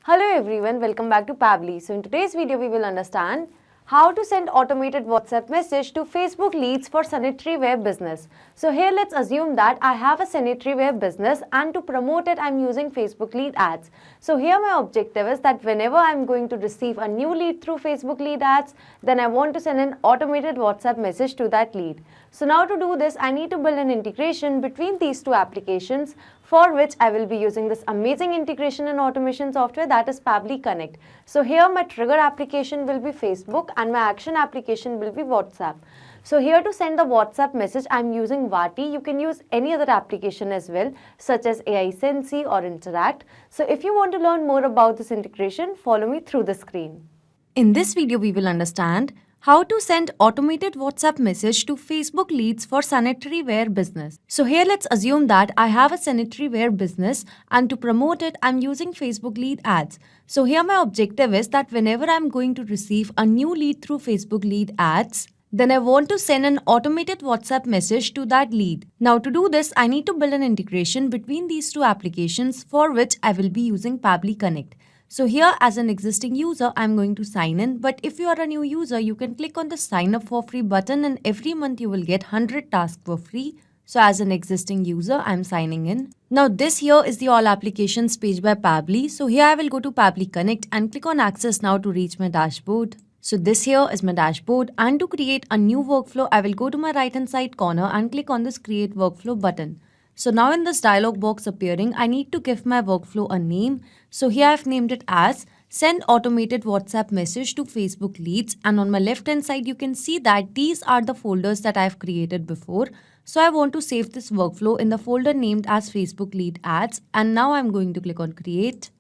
Hello everyone, welcome back to Pably. So in today's video we will understand how to send automated WhatsApp message to Facebook leads for sanitary wear business. So here let's assume that I have a sanitary wear business and to promote it I'm using Facebook lead ads. So here my objective is that whenever I'm going to receive a new lead through Facebook lead ads, then I want to send an automated WhatsApp message to that lead. So now to do this I need to build an integration between these two applications, for which I will be using this amazing integration and automation software that is Pably Connect. So here my trigger application will be Facebook and my action application will be WhatsApp. So here to send the WhatsApp message I am using Vati. You can use any other application as well, such as AI Sensei or Interact. So if you want to learn more about this integration, follow me through the screen. In this video we will understand how to send automated WhatsApp message to Facebook leads for sanitary wear business. So here let's assume that I have a sanitary wear business and to promote it I'm using Facebook lead ads. So here my objective is that whenever I'm going to receive a new lead through Facebook lead ads, then I want to send an automated WhatsApp message to that lead. Now to do this, I need to build an integration between these two applications, for which I will be using Pably Connect. So here as an existing user, I'm going to sign in, but if you are a new user, you can click on the sign up for free button and every month you will get 100 tasks for free. So as an existing user, I'm signing in. Now this here is the all applications page by Pably. So here I will go to Pably Connect and click on access now to reach my dashboard. So this here is my dashboard, and to create a new workflow, I will go to my right hand side corner and click on this create workflow button. So now in this dialog box appearing, I need to give my workflow a name. So here I've named it as send automated WhatsApp message to Facebook leads, and on my left hand side you can see that these are the folders that I've created before. So I want to save this workflow in the folder named as Facebook lead ads, and now I'm going to click on create.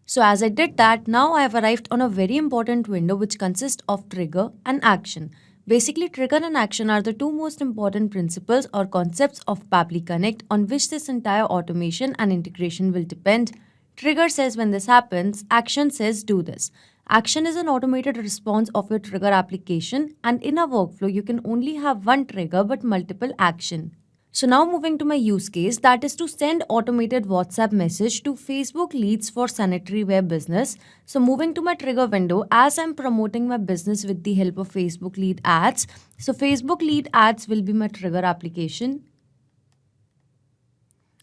So as I did that, now I have arrived on a very important window which consists of trigger and action. Basically, trigger and action are the two most important principles or concepts of Pably Connect on which this entire automation and integration will depend. Trigger says when this happens, action says do this. Action is an automated response of your trigger application, and in a workflow, you can only have one trigger but multiple action. So now moving to my use case, that is to send automated WhatsApp message to Facebook leads for sanitary wear business. So moving to my trigger window, as I'm promoting my business with the help of Facebook lead ads. So Facebook lead ads will be my trigger application.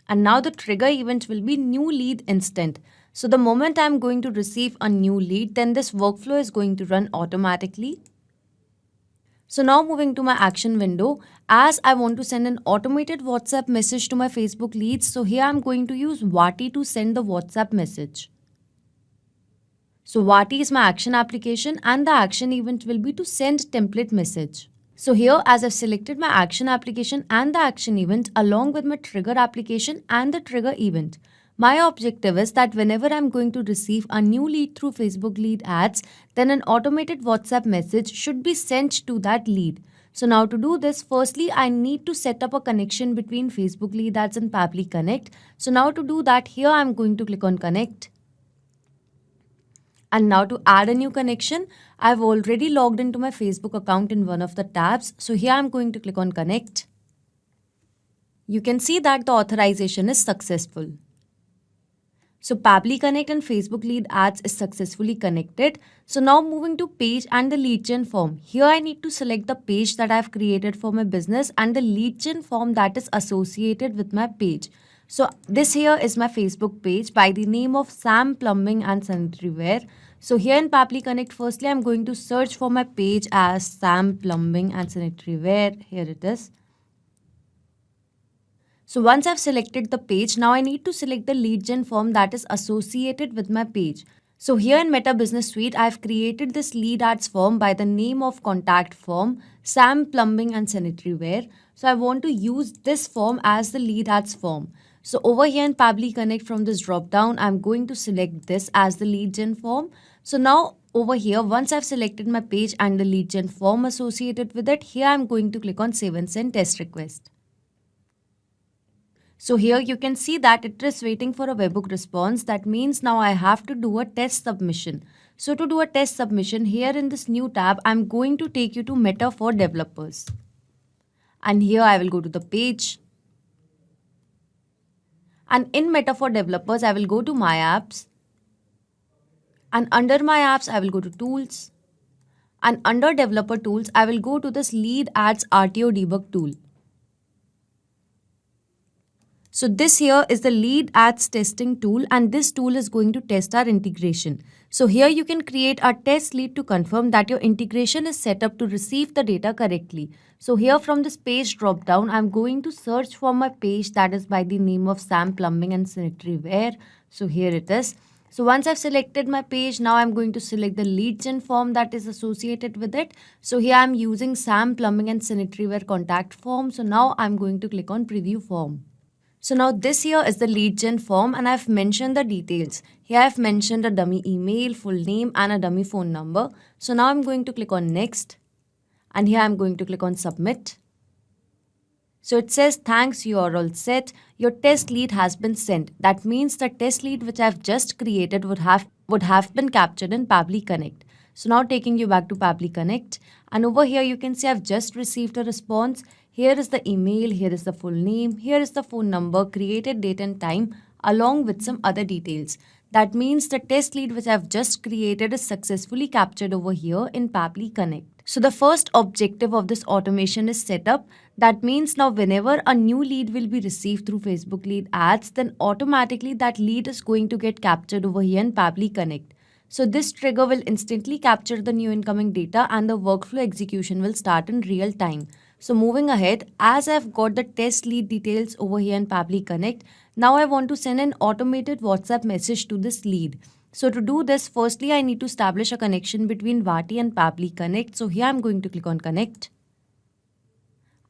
And now the trigger event will be new lead instant. So the moment I'm going to receive a new lead, then this workflow is going to run automatically. So now moving to my action window, as I want to send an automated WhatsApp message to my Facebook leads, so here I'm going to use Vati to send the WhatsApp message. So Vati is my action application and the action event will be to send template message. So here as I've selected my action application and the action event along with my trigger application and the trigger event. My objective is that whenever I'm going to receive a new lead through Facebook lead ads, then an automated WhatsApp message should be sent to that lead. So now to do this, firstly, I need to set up a connection between Facebook lead ads and Pably Connect. So now to do that, here I'm going to click on connect. And now to add a new connection, I've already logged into my Facebook account in one of the tabs. So here I'm going to click on connect. You can see that the authorization is successful. So Pably Connect and Facebook lead ads is successfully connected. So now moving to page and the lead gen form. Here I need to select the page that I've created for my business and the lead gen form that is associated with my page. So this here is my Facebook page by the name of Sam Plumbing and Sanitary Wear. So here in Pably Connect, firstly I'm going to search for my page as Sam Plumbing and Sanitary Wear. Here it is. So once I've selected the page, now I need to select the lead gen form that is associated with my page. So here in Meta Business Suite, I've created this lead ads form by the name of contact form, Sam Plumbing and Sanitary Wear. So I want to use this form as the lead ads form. So over here in Pably Connect from this drop down, I'm going to select this as the lead gen form. So now over here, once I've selected my page and the lead gen form associated with it, here I'm going to click on save and send test request. So here you can see that it is waiting for a webhook response. That means now I have to do a test submission. So to do a test submission, here in this new tab, I'm going to take you to Meta for Developers. And here I will go to the page. And in Meta for Developers, I will go to My Apps. And under my apps, I will go to tools. And under developer tools, I will go to this lead ads RTO debug tool. So this here is the lead ads testing tool, and this tool is going to test our integration. So here you can create a test lead to confirm that your integration is set up to receive the data correctly. So here from this page drop down, I'm going to search for my page that is by the name of Sam Plumbing and Sanitary Ware. So here it is. So once I've selected my page, now I'm going to select the lead gen form that is associated with it. So here I'm using Sam Plumbing and Sanitary Ware contact form. So now I'm going to click on preview form. So now this here is the lead gen form, and I've mentioned the details. Here I've mentioned a dummy email, full name and a dummy phone number. So now I'm going to click on next, and here I'm going to click on submit. So it says thanks, you are all set. Your test lead has been sent. That means the test lead which I've just created would have been captured in Pabbly Connect. So now taking you back to Pabbly Connect, and over here you can see I've just received a response. Here is the email, here is the full name, here is the phone number, created date and time, along with some other details. That means the test lead which I've just created is successfully captured over here in Pabbly Connect. So the first objective of this automation is set up. That means now whenever a new lead will be received through Facebook lead ads, then automatically that lead is going to get captured over here in Pabbly Connect. So this trigger will instantly capture the new incoming data, and the workflow execution will start in real time. So moving ahead, as I've got the test lead details over here in Pabbly Connect, now I want to send an automated WhatsApp message to this lead. So to do this, firstly, I need to establish a connection between Vati and Pabbly Connect. So here I'm going to click on connect.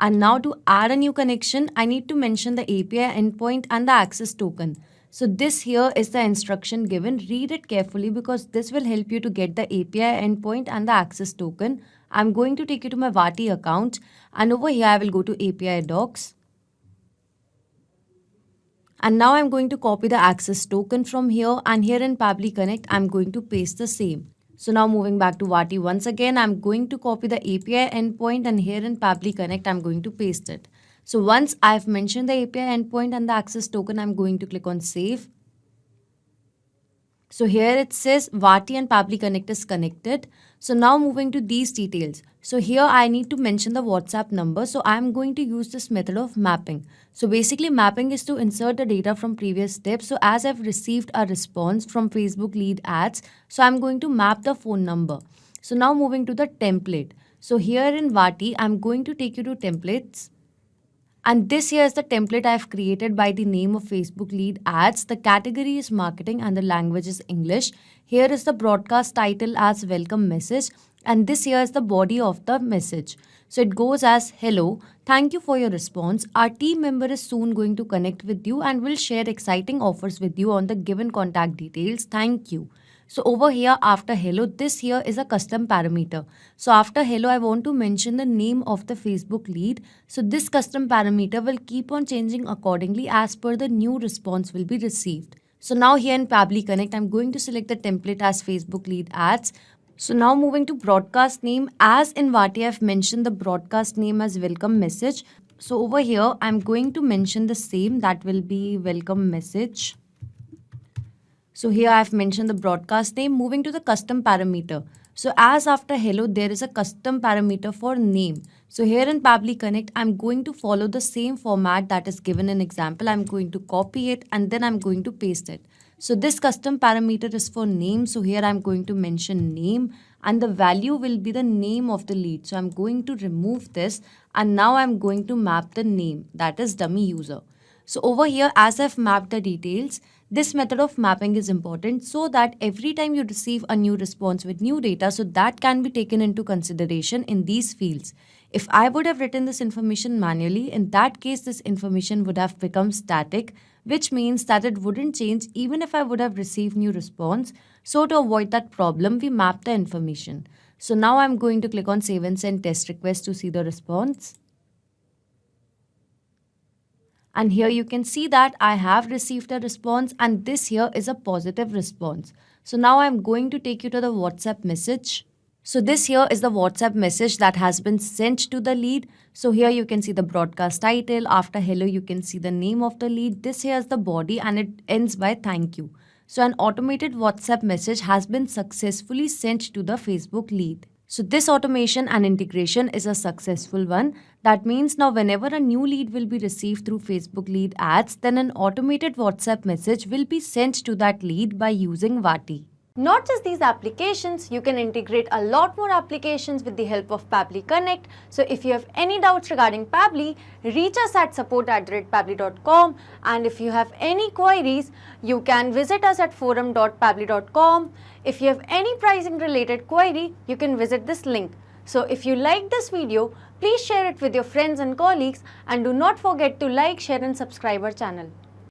And now to add a new connection, I need to mention the API endpoint and the access token. So this here is the instruction given. Read it carefully because this will help you to get the API endpoint and the access token. I'm going to take you to my Vati account, and over here I will go to API docs. And now I'm going to copy the access token from here, and here in Pabbly Connect, I'm going to paste the same. So now moving back to Vati once again, I'm going to copy the API endpoint, and here in Pabbly Connect, I'm going to paste it. So once I've mentioned the API endpoint and the access token, I'm going to click on save. So here it says Vati and Pabbly Connect is connected. So now moving to these details. So here I need to mention the WhatsApp number. So I'm going to use this method of mapping. So basically mapping is to insert the data from previous steps. So as I've received a response from Facebook lead ads, so I'm going to map the phone number. So now moving to the template. So here in Vati, I'm going to take you to templates. And this here is the template I've created by the name of Facebook lead ads. The category is marketing and the language is English. Here is the broadcast title as welcome message, and this here is the body of the message. So it goes as, hello, thank you for your response. Our team member is soon going to connect with you and will share exciting offers with you on the given contact details. Thank you. So over here after hello, this here is a custom parameter. So after hello, I want to mention the name of the Facebook lead. So this custom parameter will keep on changing accordingly as per the new response will be received. So now here in Pabbly Connect, I'm going to select the template as Facebook lead ads. So now moving to broadcast name, as in Vati, I've mentioned the broadcast name as welcome message. So over here, I'm going to mention the same, that will be welcome message. So here I've mentioned the broadcast name. Moving to the custom parameter. So as after hello, there is a custom parameter for name. So here in Pabbly Connect, I'm going to follow the same format that is given in example. I'm going to copy it and then I'm going to paste it. So this custom parameter is for name. So here I'm going to mention name, and the value will be the name of the lead. So I'm going to remove this, and now I'm going to map the name, that is dummy user. So over here, as I've mapped the details, this method of mapping is important so that every time you receive a new response with new data, so that can be taken into consideration in these fields. If I would have written this information manually, in that case, this information would have become static, which means that it wouldn't change even if I would have received new response. So to avoid that problem, we map the information. So now I'm going to click on save and send test request to see the response. And here you can see that I have received a response, and this here is a positive response. So now I'm going to take you to the WhatsApp message. So this here is the WhatsApp message that has been sent to the lead. So here you can see the broadcast title. After hello, you can see the name of the lead. This here is the body and it ends by thank you. So an automated WhatsApp message has been successfully sent to the Facebook lead. So this automation and integration is a successful one. That means now whenever a new lead will be received through Facebook lead ads, then an automated WhatsApp message will be sent to that lead by using Vati. Not just these applications, you can integrate a lot more applications with the help of Pabbly Connect. So if you have any doubts regarding Pabbly, reach us at support@pabbly.com, and if you have any queries, you can visit us at forum.pabbly.com. If you have any pricing related query, you can visit this link. So if you like this video, please share it with your friends and colleagues, and do not forget to like, share and subscribe our channel.